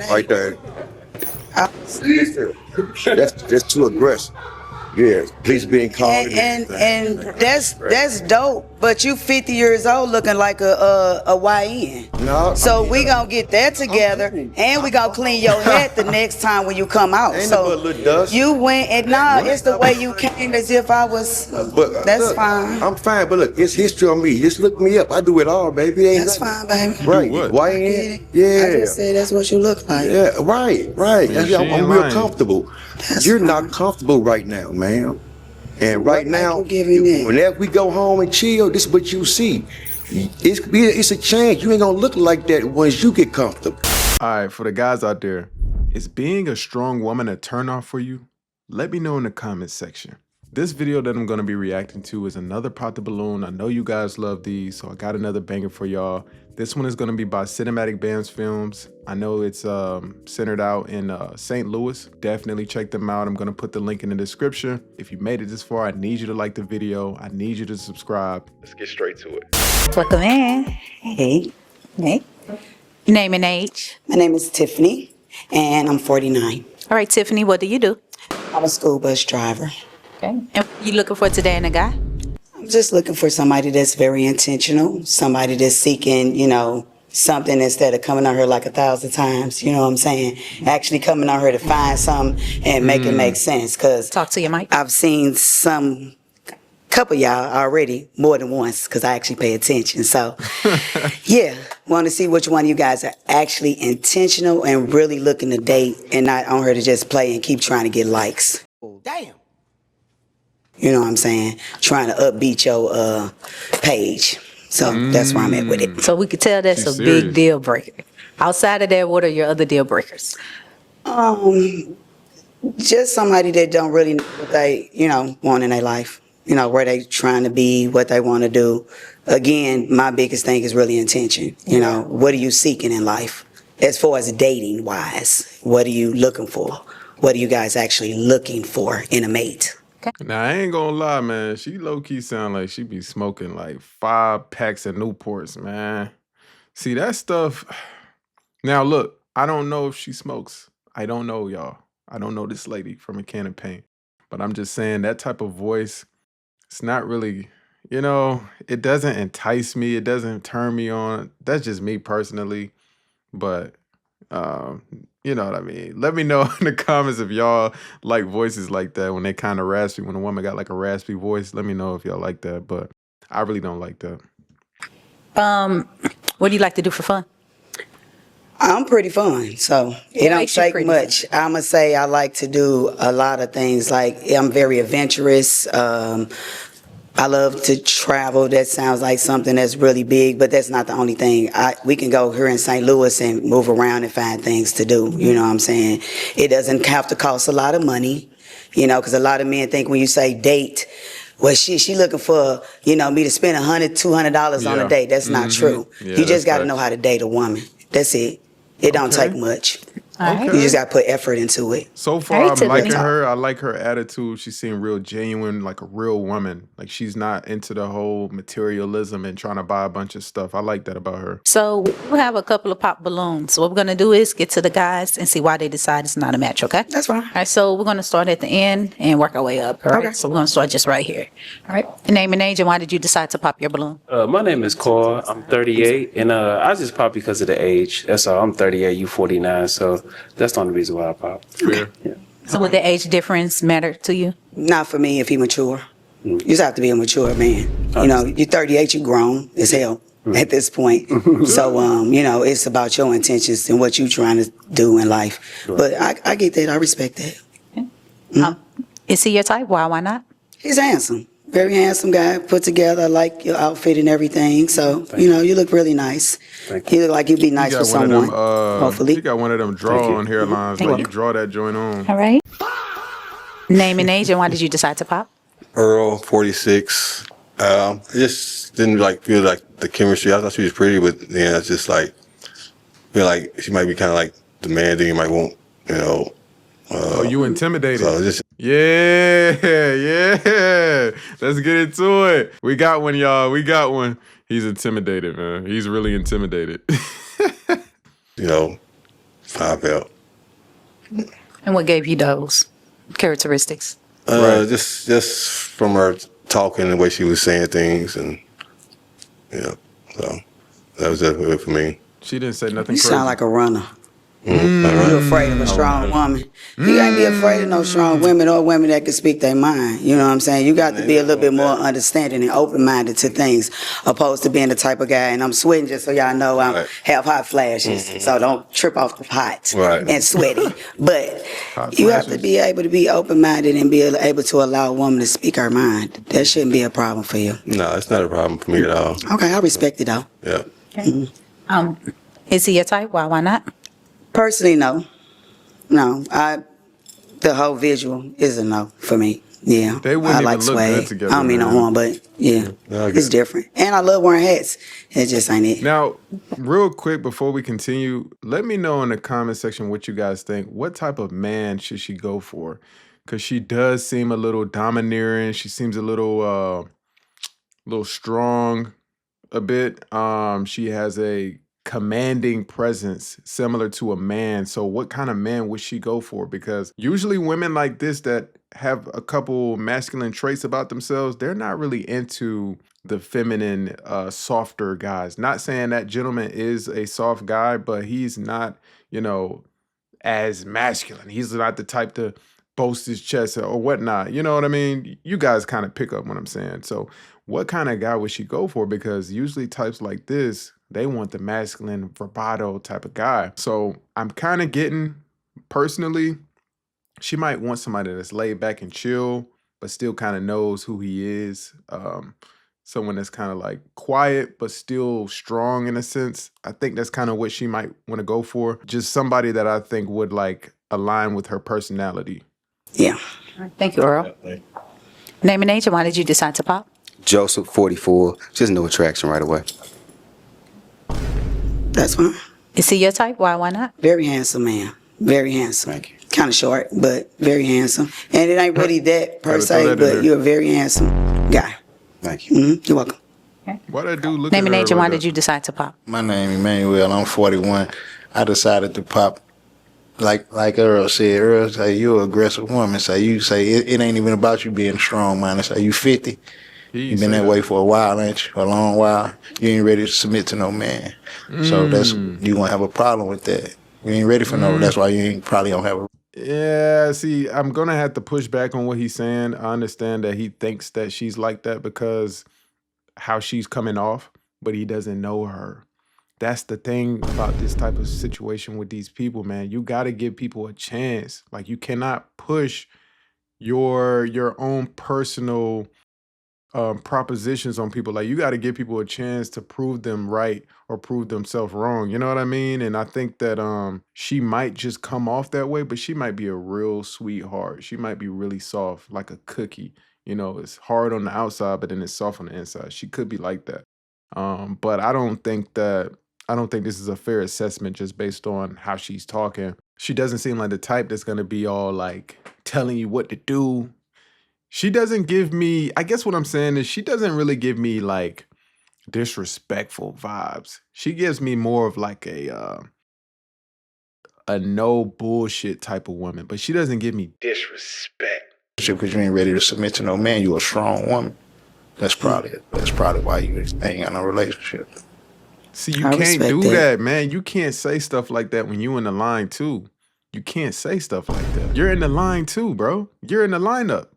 right there. That's too aggressive. Yeah, police being called. And that's dope. But you 50 years old looking like a YN. No. So we gonna get that together, and we gonna clean your head the next time when you come out. Ain't So no but a little dust. you went and it's the way you came as if I was. But That's look, fine. I'm fine, but look, it's history on me. Just look me up. I do it all, baby. Ain't That's fine, baby. Right. What? YN? I Yeah. just said that's what you look like. Yeah, right. Man, she I'm ain't real lying. comfortable. That's You're fine. not comfortable right now, ma'am. And right now, can give you that? whenever we go home and chill, this is what you see. It's a change. You ain't gonna look like that once you get comfortable. All right, for the guys out there, is being a strong woman a turnoff for you? Let me know in the comments section. This video that I'm going to be reacting to is another Pop the Balloon. I know you guys love these, so I got another banger for y'all. This one is going to be by Cinematic Bands Films. I know it's centered out in St. Louis. Definitely check them out. I'm going to put the link in the description. If you made it this far, I need you to like the video. I need you to subscribe. Let's get straight to it. Welcome in. Hey, Name and age. my name is Tiffany, and I'm 49. All right, Tiffany, what do you do? I'm a school bus driver. Okay. And what you looking for today in a guy? I'm just looking for somebody that's very intentional, somebody that's seeking, something instead of coming on her like 1,000 times, you know what I'm saying? Actually coming on her to find something and make it make sense. Because Talk to your mic. I've seen couple y'all already more than once because I actually pay attention. So, yeah, want to see which one of you guys are actually intentional and really looking to date and not on her to just play and keep trying to get likes. Damn. You know what I'm saying? Trying to upbeat your page. So that's where I'm at with it. So we could tell that's She's a serious. big deal breaker. Outside of that, what are your other deal breakers? Just somebody that don't really know what they, want in their life. Where they trying to be, what they want to do. Again, my biggest thing is really intention. What are you seeking in life? As far as dating wise, what are you looking for? What are you guys actually looking for in a mate? Now, I ain't gonna lie, man. She low-key sound like she be smoking like 5 packs of Newports, man. See, that stuff... Now, look, I don't know if she smokes. I don't know, y'all. I don't know this lady from a can of paint. But I'm just saying, that type of voice, it's not really... it doesn't entice me. It doesn't turn me on. That's just me personally. But... you know what I mean? Let me know in the comments if y'all like voices like that when they kind of raspy. When a woman got like a raspy voice, let me know if y'all like that. But I really don't like that. What do you like to do for fun? I'm pretty fun, so it don't makes you take pretty much. I'ma say I like to do a lot of things. Like I'm very adventurous. I love to travel. That sounds like something that's really big, but that's not the only thing. We can go here in St. Louis and move around and find things to do. You know what I'm saying? It doesn't have to cost a lot of money, because a lot of men think when you say date, well, she looking for, me to spend $100, $200 on a date. That's not true. Yeah, You just got to that's know how to date a woman. That's it. It don't Okay. take much. All right. You just got to put effort into it. So far, Hey, I'm Tiffany. liking her. I like her attitude. She seemed real genuine, like a real woman. Like she's not into the whole materialism and trying to buy a bunch of stuff. I like that about her. So we have a couple of pop balloons. So what we're going to do is get to the guys and see why they decide it's not a match, okay? That's fine. All right, so we're going to start at the end and work our way up, all right? Okay. So we're going to start just right here. All right. Name and age, and why did you decide to pop your balloon? My name is Cor. I'm 38, and I just pop because of the age. That's all. I'm 38, you 49, so that's the only reason why I pop. Fair. Yeah. So would the age difference matter to you? Not for me if he mature. You just have to be a mature man. You're 38, you grown as hell at this point. So, it's about your intentions and what you're trying to do in life. But I get that. I respect that. Is he your type? Why not? He's handsome. Very handsome guy, put together. I like your outfit and everything. So, you look really nice. Thank You look like you'd be nice You for got one of someone, them. hopefully. You got one of them draw-on hairlines. Thank Like you. you draw that joint on. All right. Name and age, and why did you decide to pop? Earl, 46. I just didn't feel like the chemistry. I thought she was pretty, but then it's just feel like she might be kind of demanding. You might want, You intimidated. So just Yeah. Let's get into it. We got one, y'all. We got one. He's intimidated, man. He's really intimidated. how I felt. And what gave you those characteristics? Just from her talking, the way she was saying things, and so that was it for me. She didn't say nothing You crazy. sound like a runner. Mm-hmm. You're afraid of a strong woman. You can't be afraid of no strong women or women that can speak their mind. You know what I'm saying? You got to be a little bit more understanding and open-minded to things, opposed to being the type of guy. And I'm sweating just so y'all know I have hot flashes, so don't trip off the pot and sweaty. But you have to be able to be open-minded and be able to allow a woman to speak her mind. That shouldn't be a problem for you. No, it's not a problem for me at all. Okay, I respect it though. Yeah. Okay. Is he your type? Why not? Personally, no. No, the whole visual is a no for me. Yeah, They wouldn't I even like look swag. good together, I don't mean no man. harm, but yeah, I get it's it. different. And I love wearing hats. It just ain't it. Now, real quick before we continue, let me know in the comment section what you guys think. What type of man should she go for? Because she does seem a little domineering. She seems a little strong a bit. She has a commanding presence similar to a man. So what kind of man would she go for? Because usually women like this that have a couple masculine traits about themselves, they're not really into the feminine, softer guys. Not saying that gentleman is a soft guy, but he's not, as masculine. He's not the type to boast his chest or whatnot. You know what I mean? You guys kind of pick up what I'm saying. So what kind of guy would she go for? Because usually types like this, they want the masculine bravado type of guy. So I'm kind of getting, personally, she might want somebody that's laid back and chill, but still kind of knows who he is. Someone that's kind of like quiet, but still strong in a sense. I think that's kind of what she might want to go for. Just somebody that I think would like align with her personality. Yeah. Thank you, Earl. Name and age, and why did you decide to pop? Joseph, 44. Just no attraction right away. That's fine. Is he your type? Why not? Very handsome man. Very handsome. Thank you. Kind of short, but very handsome. And it ain't really that per Gotta throw that se, in there. but you're a very handsome guy. Thank you. You're welcome. Why that dude look Name at and her age, and why like did that? you decide to pop? My name is Emmanuel. I'm 41. I decided to pop, like Earl said. Earl say you're an aggressive woman. So you say it ain't even about you being strong, man. Say you 50. You've been that way for a while, ain't you? A long while. You ain't ready to submit to no man. So that's you gonna have a problem with that. You ain't ready for no. That's why you ain't probably don't have a. Yeah, see, I'm going to have to push back on what he's saying. I understand that he thinks that she's like that because how she's coming off, but he doesn't know her. That's the thing about this type of situation with these people, man. You got to give people a chance. Like, you cannot push your own personal propositions on people. Like, you got to give people a chance to prove them right or prove themselves wrong. You know what I mean? And I think that she might just come off that way, but she might be a real sweetheart. She might be really soft, like a cookie. It's hard on the outside, but then it's soft on the inside. She could be like that. But I don't think this is a fair assessment just based on how she's talking. She doesn't seem like the type that's gonna be all like telling you what to do. She doesn't give me, I guess what I'm saying is she doesn't really give me like disrespectful vibes. She gives me more of like a no bullshit type of woman, but she doesn't give me disrespect. Because you ain't ready to submit to no man. You a strong woman. That's probably why you ain't got no relationship. See, you I can't respect do that. that, man. You can't say stuff like that when you in the line too. You can't say stuff like that. You're in the line too, bro. You're in the lineup.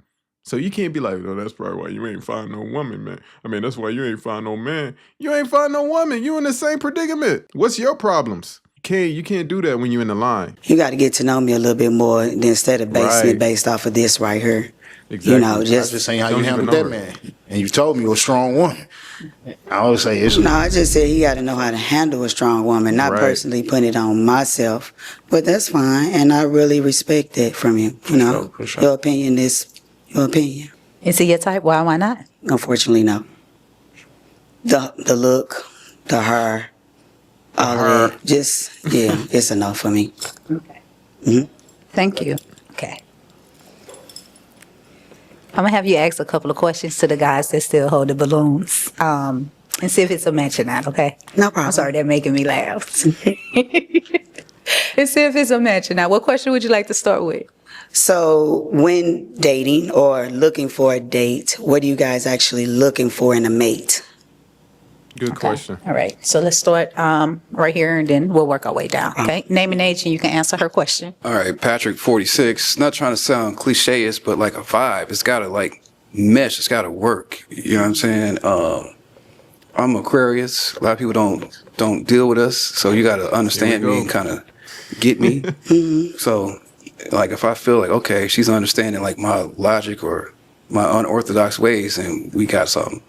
So you can't be like, no, that's probably why you ain't find no woman, man. I mean, that's why you ain't find no man. You ain't find no woman. You in the same predicament. What's your problems? You can't do that when you in the line. You got to get to know me a little bit more instead of basing Right. it based off of this right here. Exactly. You know, I was just saying how Don't you even handled know that her. man. And you told me you're a strong woman. I always say it's No, I just said he got to know how to handle a strong woman, not Right. personally putting it on myself. But that's fine, and I really respect that from you. You know, For sure. your opinion is your opinion. Is he your type? Why not? Unfortunately, no. The look, the hair, all of that, just it's enough for me. Thank you. Okay. I'm gonna have you ask a couple of questions to the guys that still hold the balloons, and see if it's a match or not. Okay. No problem. I'm sorry, they're making me laugh. and see if it's a match. Now, what question would you like to start with? So, when dating or looking for a date, what are you guys actually looking for in a mate? Good question. All right. So let's start right here, and then we'll work our way down. Okay. Name and age, and you can answer her question. All right, Patrick, 46. Not trying to sound cliche-ish, but like a vibe. It's got to like mesh. It's got to work. You know what I'm saying? I'm Aquarius. A lot of people don't deal with us, so you got to understand me and kind of get me. So, like, if I feel like, okay, she's understanding like my logic or my unorthodox ways, and we got something.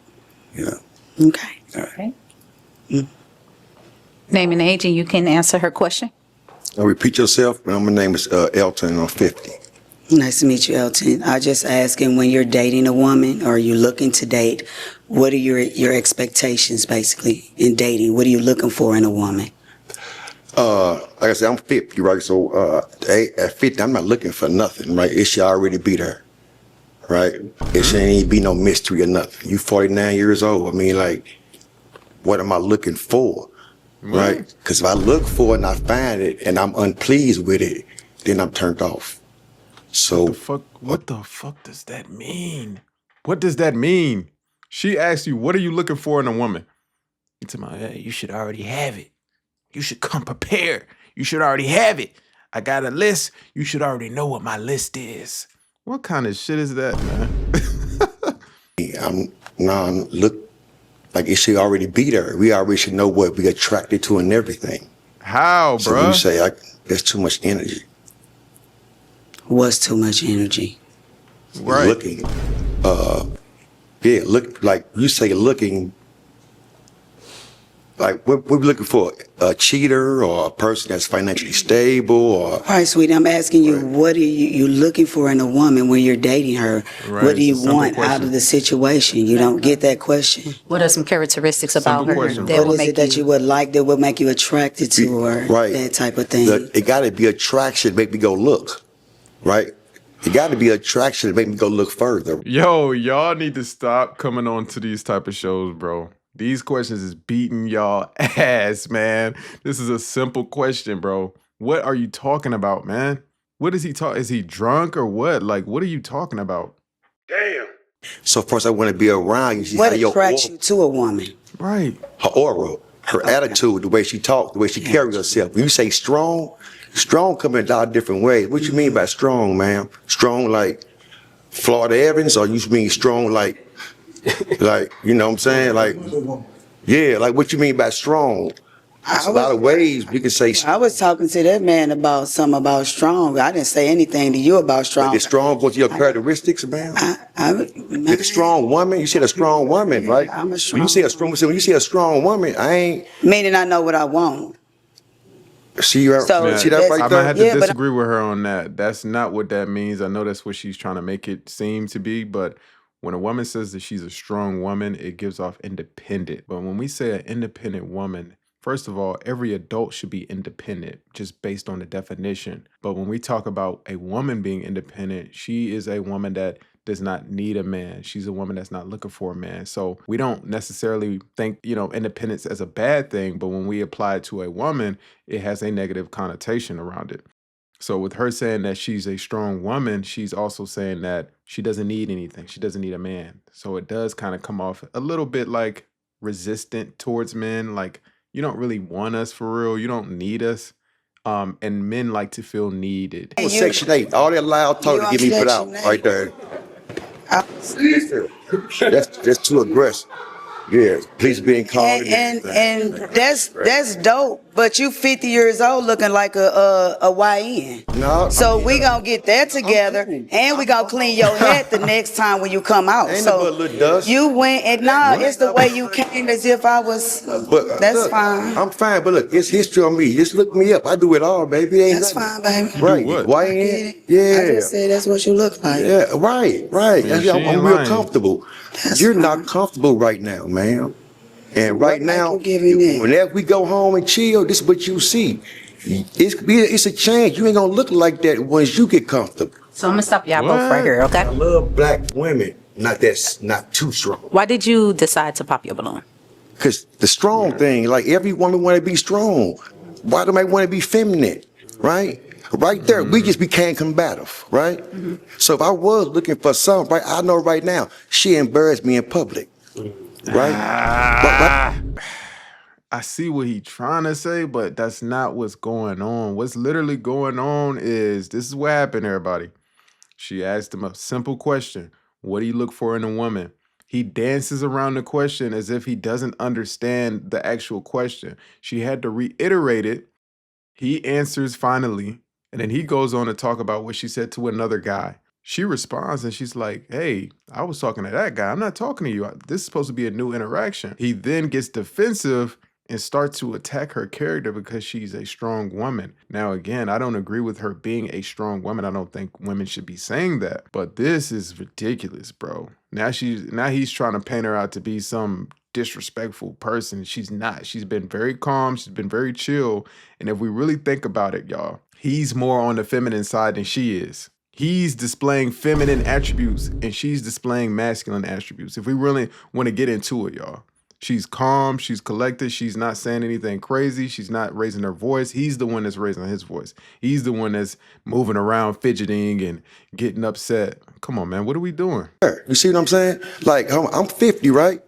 You know? Okay. All right. Okay. Name and age, and you can answer her question. Repeat yourself. My name is Elton. I'm 50. Nice to meet you, Elton. I just asking, when you're dating a woman or you're looking to date, what are your expectations basically in dating? What are you looking for in a woman? Like I said, I'm 50, right? So at 50, I'm not looking for nothing, right? It should already be there, right? It shouldn't even be no mystery or nothing. You 49 years old. I mean, like, what am I looking for, right? Because if I look for it and I find it and I'm unpleased with it, then I'm turned off. So What the fuck does that mean? What does that mean? She asked you, what are you looking for in a woman? You tell me, hey, you should already have it. You should come prepared. You should already have it. I got a list. You should already know what my list is. What kind of shit is that, man? I'm look like it should already be there. We already should know what we attracted to and everything. How, So bro? you say there's too much energy. What's too much energy? Right. Looking, look like you say looking. Like what we looking for? A cheater or a person that's financially stable or? All right, sweetie, I'm asking you, what are you looking for in a woman when you're dating her? Right, What do you it's a simple want out question. of the situation? You don't get that question? What are some characteristics about Simple her question, that bro. What will is make it that you would like that would make you attracted to her? Right. That type of thing. It got to be attraction to make me go look, right? It got to be attraction to make me go look further. Yo, y'all need to stop coming on to these type of shows, bro. These questions is beating y'all ass, man. This is a simple question, bro. What are you talking about, man? What is he talking? Is he drunk or what? Like, what are you talking about? Damn. So first, I want to be around you. See What how your attracts you to a woman? Right. her aura, her attitude, the way she talks, the way she carries herself. When you say strong, strong come in a lot of different ways. What you mean by strong, ma'am? Strong like Florida Evans, or you mean strong like you know what I'm saying? Like, yeah, like what you mean by strong? There's a lot of ways we can say I was talking to that man about something about strong. I didn't say anything to you about strong. it's strong. What's your characteristics, ma'am? You're a strong woman. You said a strong woman, right? I'm a When you say a strong, when you say a strong woman, I ain't Meaning I know what I want. see you. So, See that that's- right I might there? have to Yeah, but- disagree with her on that. That's not what that means. I know that's what she's trying to make it seem to be, but when a woman says that she's a strong woman, it gives off independent. But when we say an independent woman, first of all, every adult should be independent just based on the definition. But when we talk about a woman being independent, she is a woman that does not need a man. She's a woman that's not looking for a man. So we don't necessarily think, independence as a bad thing, but when we apply it to a woman, it has a negative connotation around it. So with her saying that she's a strong woman, she's also saying that she doesn't need anything. She doesn't need a man. So it does kind of come off a little bit like resistant towards men. Like, you don't really want us for real. You don't need us. And men like to feel needed. I'm a Section 8. All that loud talk to You get me on put out Section 8? right there. That's too aggressive. Yeah, police being called. And that's dope. But you 50 years old looking like a YN. No. So we gonna get that together, and we gonna clean your head the next time when you come out. Ain't So no but a little dust. you went and it's the way you came as if I was. But That's look, fine. I'm fine, but look, it's history on me. Just look me up. I do it all, baby. Ain't That's nothing. fine, baby. Right. what? Why I get ain't? it. Yeah. I just said that's what you look like. Yeah, right. Yeah, she I'm ain't real lying. comfortable. That's You're fine. not comfortable right now, ma'am. And right What now, make you give me that? whenever we go home and chill, this is what you see. It's a change. You ain't gonna look like that once you get comfortable. So I'm gonna stop y'all both What? right here, okay? I love black women. Not too strong. Why did you decide to pop your balloon? Cause the strong thing, like every woman want to be strong. Why do they want to be feminine? right? Right there, we just became combative, right? So if I was looking for something, right, I know right now she embarrassed me in public, right? Ah, I see what he trying to say, but that's not what's going on. What's literally going on is this is what happened, everybody. She asked him a simple question. What do you look for in a woman? He dances around the question as if he doesn't understand the actual question. She had to reiterate it. He answers finally, and then he goes on to talk about what she said to another guy. She responds and she's like, hey, I was talking to that guy. I'm not talking to you. This is supposed to be a new interaction. He then gets defensive and starts to attack her character because she's a strong woman. Now, again, I don't agree with her being a strong woman. I don't think women should be saying that. But this is ridiculous, bro. Now he's trying to paint her out to be some disrespectful person. She's not. She's been very calm. She's been very chill. And if we really think about it, y'all, he's more on the feminine side than she is. He's displaying feminine attributes and she's displaying masculine attributes. If we really want to get into it, y'all. She's calm, she's collected, she's not saying anything crazy, she's not raising her voice. He's the one that's raising his voice. He's the one that's moving around, fidgeting and getting upset. Come on, man, what are we doing? You see what I'm saying? Like, I'm 50, right?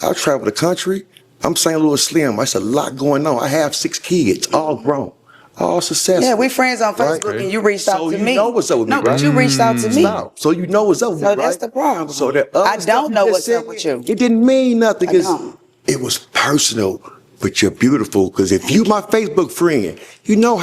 I travel the country. I'm St. Louis Slim. That's a lot going on. I have 6 kids, all grown, all successful. Yeah, we friends on Facebook, Right. and you reached out So to you me. know what's up with me, No, but right? you reached out to me. Stop. So you know what's up with me, So right? that's the problem. So that other I stuff don't you know just what's up said, with you. It didn't mean nothing I because don't. it was personal, but you're beautiful. Because if you my Facebook friend, you know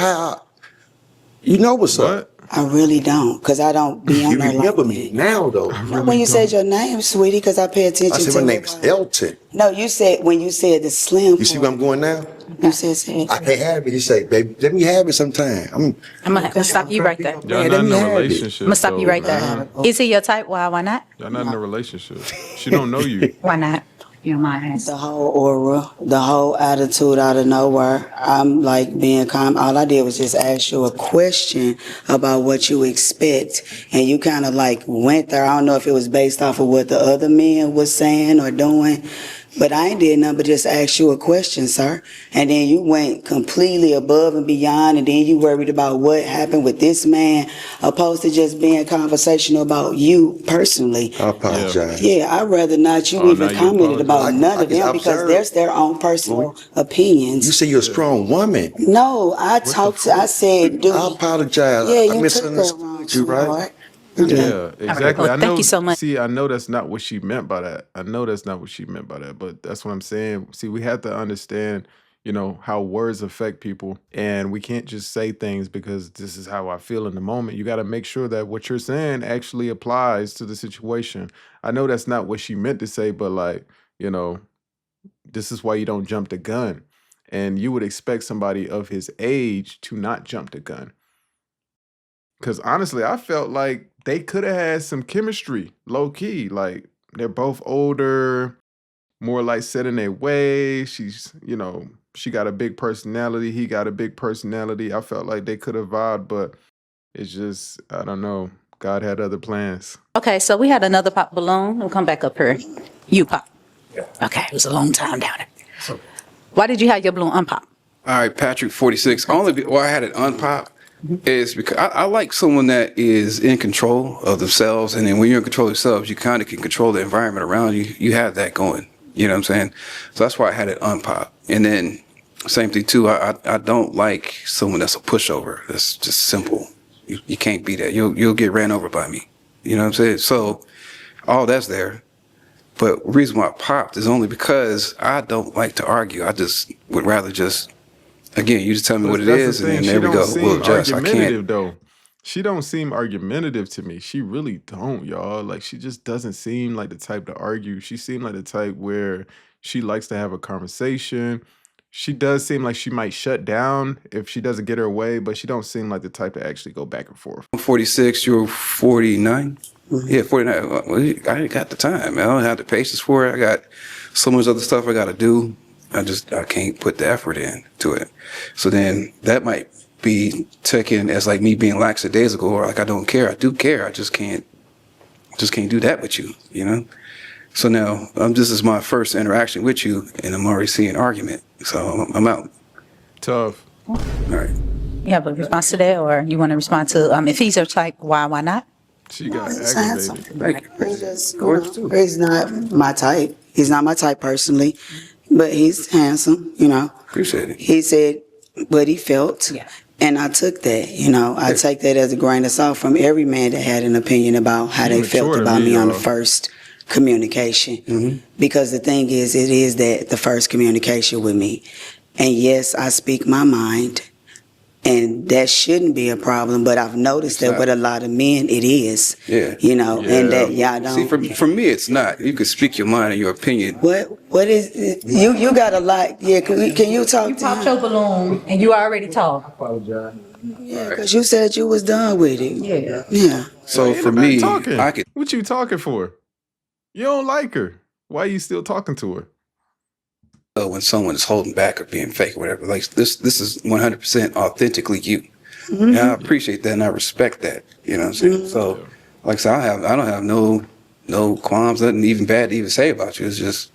what's up. What? I really don't, because I don't be on You there like remember me that. now, though. Not when you said your name, sweetie, because I pay attention I said to my name is Elton. No, you said, when you said the slim You see where I'm going now? You said, I can't have it. You say, baby, let me have it sometime. I'm gonna stop you right there. Y'all Yeah, not let in me a have it. relationship. I'm gonna stop you though, right there. man. Is he your type? Why not? Y'all not in a relationship. She don't know you. Why not? You my ass. the whole aura, the whole attitude out of nowhere. I'm like being calm. All I did was just ask you a question about what you expect. And you kind of like went there. I don't know if it was based off of what the other men was saying or doing. But I ain't did nothing but just ask you a question, sir. And then you went completely above and beyond, and then you worried about what happened with this man, opposed to just being conversational about you personally. I apologize. Yeah, I'd rather not you Oh, even now you commented about apologize. none I of them just because observed. there's their own personal opinions. You say you're a strong woman. No, I said, dude. I apologize. Yeah, I you took that misunderstood wrong, you, right? sweetheart. Yeah, exactly. Well, I know. thank you so much. See, I know that's not what she meant by that. I know that's not what she meant by that. But that's what I'm saying. See, we have to understand, how words affect people, and we can't just say things because this is how I feel in the moment. You got to make sure that what you're saying actually applies to the situation. I know that's not what she meant to say, but this is why you don't jump the gun, and you would expect somebody of his age to not jump the gun. Because honestly, I felt like they could have had some chemistry, low key. Like they're both older, more like set in their way. She got a big personality. He got a big personality. I felt like they could have vibed, but it's just, I don't know. God had other plans. Okay, so we had another pop balloon. We'll come back up here. You pop. Okay, it was a long time down there. Why did you have your balloon unpop? All right, Patrick, 46. Why I had it unpop is because I like someone that is in control of themselves. And then when you're in control of yourselves, you kind of can control the environment around you. You have that going. You know what I'm saying? So that's why I had it unpop. And then same thing too. I don't like someone that's a pushover. That's just simple. You can't be that. You'll get ran over by me. You know what I'm saying? So all that's there. But the reason why I popped is only because I don't like to argue. I just would rather just, again, you just tell me what it That's is, the and thing. then there we go. She don't We'll seem adjust. I argumentative, can't. though. She don't seem argumentative to me. She really don't, y'all. Like, she just doesn't seem like the type to argue. She seemed like the type where she likes to have a conversation. She does seem like she might shut down if she doesn't get her way, but she don't seem like the type to actually go back and forth. I'm 46, you're 49? Yeah, 49. Well, I ain't got the time, man. I don't have the patience for it. I got so much other stuff I got to do. I can't put the effort in to it. So then that might be taken as like me being lackadaisical or like I don't care. I do care. I just can't do that with you, So now this is my first interaction with you and I'm already seeing argument. So I'm out. Tough. All right. You have a response to that, or you want to respond to, if he's a type, why not? She got He's handsome. aggravated. He's just, he's not my type. He's not my type personally, but he's handsome, Appreciate it. He said what he felt. Yeah. And I took that, I take that as a grain of salt from every man that had an opinion about how they mature felt to about me, me on the y'all. first communication. Because the thing is, it is that the first communication with me. And yes, I speak my mind, and that shouldn't be a problem, but I've noticed that with a lot of men, it is. Yeah. And that y'all don't. See, for me, it's not. You can speak your mind and your opinion. What is it? You got a lot? Yeah, can you talk You to popped him? your balloon and you already talked. Yeah, because you said you was done with it. Yeah. So Ain't for nobody me, talking. I could. What you talking for? You don't like her. Why you still talking to her? When someone is holding back or being fake or whatever, like this is 100% authentically you. And I appreciate that and I respect that. You know what I'm saying? So, like I said, I don't have no qualms, nothing even bad to even say about you. It's just,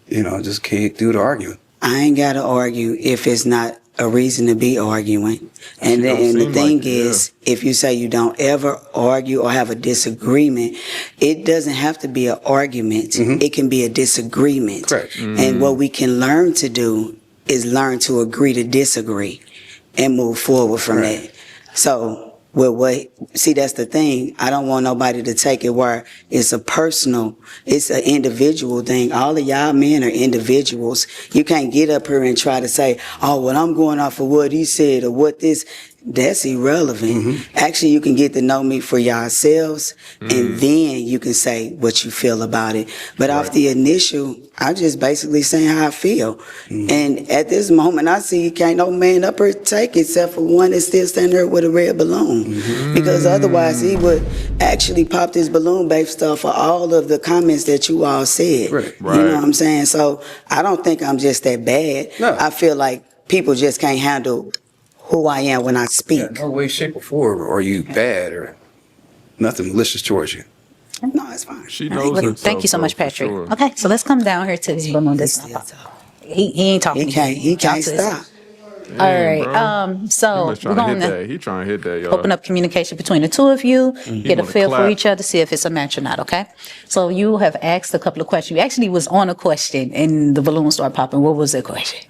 just can't do the arguing. I ain't got to argue if it's not a reason to be arguing. And don't the seem thing like it, is, if you say you don't ever argue or have a disagreement, it doesn't have to be an argument. It can be a disagreement. Correct. And what we can learn to do is learn to agree to disagree and move forward from that. So, that's the thing. I don't want nobody to take it where it's it's an individual thing. All of y'all men are individuals. You can't get up here and try to say, oh, well, I'm going off of what he said or what this. That's irrelevant. Actually, you can get to know me for yourselves, and then you can say what you feel about it. But off the initial, I'm just basically saying how I feel. And at this moment, I see can't no man up here take except for one that's still standing there with a red balloon. Because otherwise, he would actually pop this balloon based off of all of the comments that you all said. Right. You know what I'm saying? So I don't think I'm just that bad. No. I feel like people just can't handle who I am when I speak. No way, shape, or form are you bad or nothing malicious towards you. No, it's fine. She knows herself. Thank you so much, though, for Patrick. sure. Okay, so let's come down here to this balloon. He ain't talking. He can't Talk to us. stop. All Damn, right. bro. He So must we're trying to hit going that. to He trying to hit that, y'all. open up communication between the two of you, get a wanna feel for clap. each other, see if it's a match or not. Okay. So you have asked a couple of questions. You actually was on a question, and the balloon started popping. What was the question?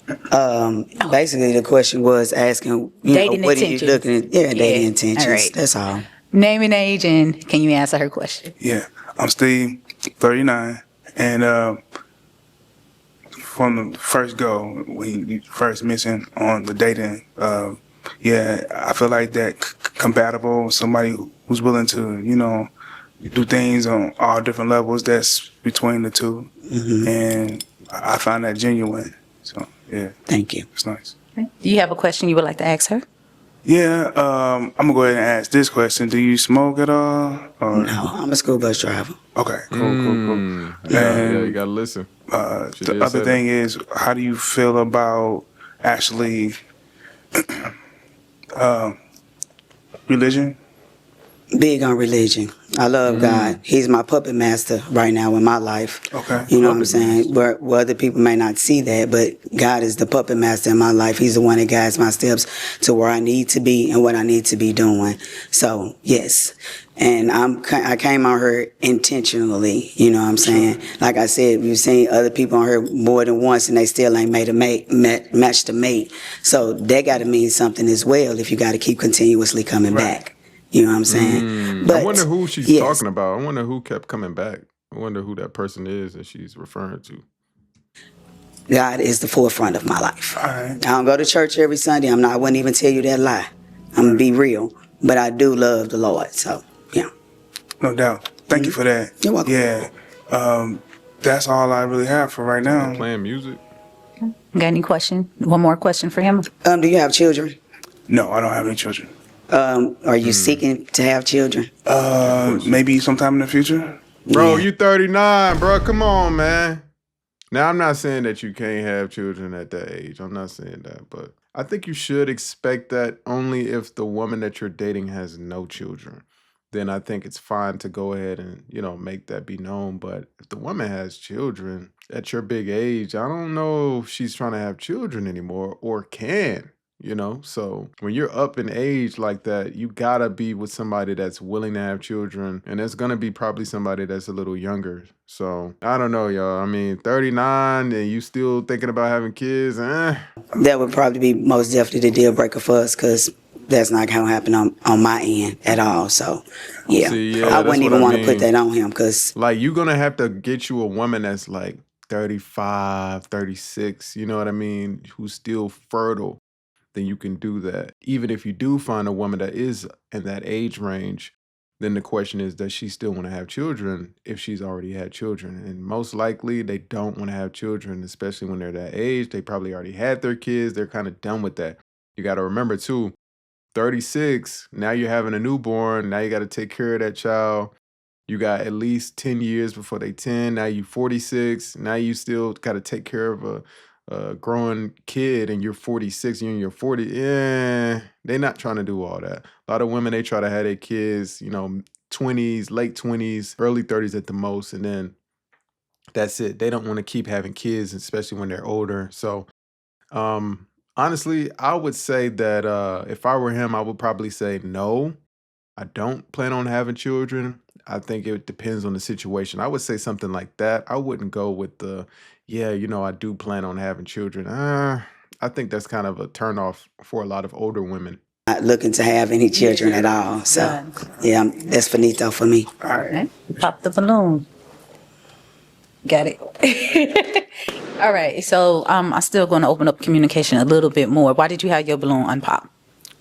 Basically, the question was asking, Dating what are you intentions. looking at? Yeah, dating Yeah, intentions. all right. That's all. Name and age, and can you answer her question? Yeah, I'm Steve, 39, and from the first go, when you first mentioned on the dating, I feel like that compatible, somebody who's willing to, do things on all different levels. That's between the two, and I find that genuine. So yeah, Thank you. it's nice. Do you have a question you would like to ask her? Yeah, I'm gonna go ahead and ask this question: do you smoke at all? Or? No, I'm a school bus driver. Okay, cool. Yeah, you gotta listen. She The did other say thing is, how do you feel about actually religion? Big on religion. I love God. He's my puppet master right now in my life. Okay. You know what I'm saying? Where other people may not see that, but God is the puppet master in my life. He's the one that guides my steps to where I need to be and what I need to be doing. So, yes. And I came on her intentionally, you know what I'm saying? Like I said, we've seen other people on her more than once and they still ain't made a matched a mate. So that got to mean something as well if you got to keep continuously coming back. You know what I'm saying? I wonder who she's yes. talking about. I wonder who kept coming back. I wonder who that person is that she's referring to. God is the forefront of my life. All right. I don't go to church every Sunday. I wouldn't even tell you that lie. I'm going to be real. But I do love the Lord. So, yeah. No doubt. Thank you for that. You're welcome. Yeah. That's all I really have for right now. Playing music. Got any question? One more question for him? Do you have children? No, I don't have any children. Are you seeking to have children? Maybe sometime in the future. Bro, Yeah. you 39, bro. Come on, man. Now, I'm not saying that you can't have children at that age. I'm not saying that. But I think you should expect that only if the woman that you're dating has no children. Then I think it's fine to go ahead and, make that be known. But if the woman has children at your big age, I don't know if she's trying to have children anymore or can. you know? So when you're up in age like that, you gotta be with somebody that's willing to have children. And it's gonna be probably somebody that's a little younger. So I don't know, y'all. I mean, 39 and you still thinking about having kids, That would probably be most definitely the deal breaker for us, because that's not gonna happen on my end at all. So, yeah, See, yeah, I that's wouldn't what even I want to mean. put that on him, because Like, you're gonna have to get you a woman that's like 35, 36, you know what I mean, who's still fertile. Then you can do that. Even if you do find a woman that is in that age range, then the question is, does she still want to have children if she's already had children? And most likely they don't want to have children, especially when they're that age. They probably already had their kids. They're kind of done with that. You got to remember too, 36, now you're having a newborn. Now you got to take care of that child. You got at least 10 years before they 10. Now you 46. Now you still got to take care of a growing kid, and you're 46, you're in your 40. Yeah, they're not trying to do all that. A lot of women, they try to have their kids, 20s, late 20s, early 30s at the most. And then that's it. They don't want to keep having kids, especially when they're older. So, honestly, I would say that if I were him, I would probably say no. I don't plan on having children. I think it depends on the situation. I would say something like that. I wouldn't go with I do plan on having children. I think that's kind of a turnoff for a lot of older women. not looking to have any children at all. So, yeah, that's finito for me. Okay. Pop the balloon. Got it. All right. So I'm still going to open up communication a little bit more. Why did you have your balloon unpop?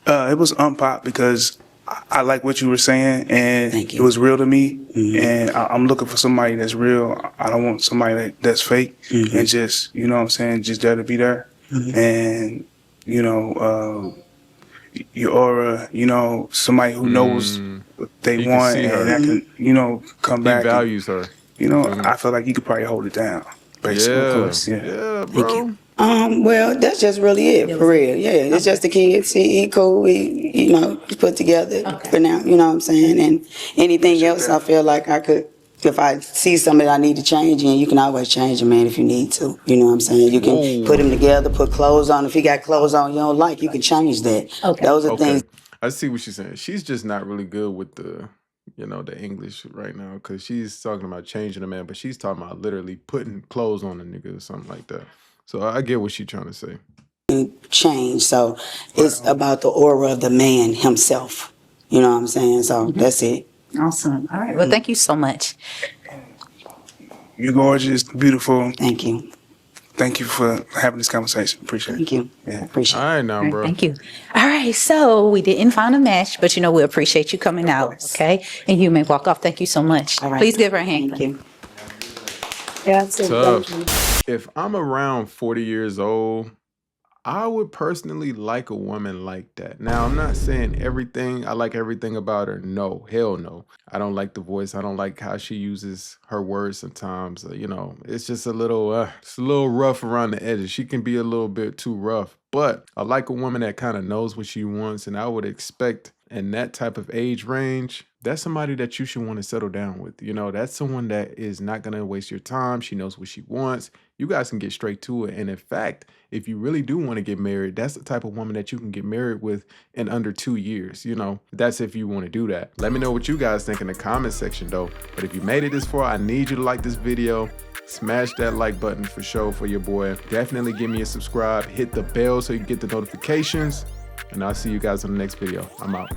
It was unpop because I like what you were saying, and Thank you. it was real to me. And I'm looking for somebody that's real. I don't want somebody that's fake and just, you know what I'm saying, just there to be there. And, your aura, somebody who knows what they You can want see her. and that can, come He back. values her. I feel like you could probably hold it down. Basically. Yeah, Of course. yeah, bro. Well, that's just really it, for real. Yeah, it's just the kids. He cool. He's put together for now. You know what I'm saying? And anything else, I feel like I could. If I see something that I need to change in, you can always change a man if you need to. You know what I'm saying? You can Whoa. put him together, put clothes on. If he got clothes on you don't like, you can change that. Okay. Those are Okay, things. I see what she's saying. She's just not really good with the English right now, because she's talking about changing a man, but she's talking about literally putting clothes on a nigga or something like that. So I get what she's trying to say. Change. So it's about the aura of the man himself. You know what I'm saying? So that's it. Awesome. All right. Well, thank you so much. You're gorgeous, beautiful. Thank you. Thank you for having this conversation. Appreciate it. Thank you. Yeah. Appreciate All it. right now, All right, bro. thank you. All right. So we didn't find a match, but we appreciate you coming out. Okay. And you may walk off. Thank you so much. All right. Please give her a hand. Thank you. Tough. If I'm around 40 years old, I would personally like a woman like that. Now, I'm not saying I like everything about her. No, hell no. I don't like the voice. I don't like how she uses her words sometimes. It's just a little rough around the edges. She can be a little bit too rough. But I like a woman that kind of knows what she wants, and I would expect in that type of age range, that's somebody that you should want to settle down with. That's someone that is not going to waste your time. She knows what she wants. You guys can get straight to it. And in fact, if you really do want to get married, that's the type of woman that you can get married with in under 2 years. That's if you want to do that. Let me know what you guys think in the comment section though. But if you made it this far, I need you to like this video. Smash that like button for sure for your boy. Definitely give me a subscribe. Hit the bell so you get the notifications. And I'll see you guys in the next video. I'm out.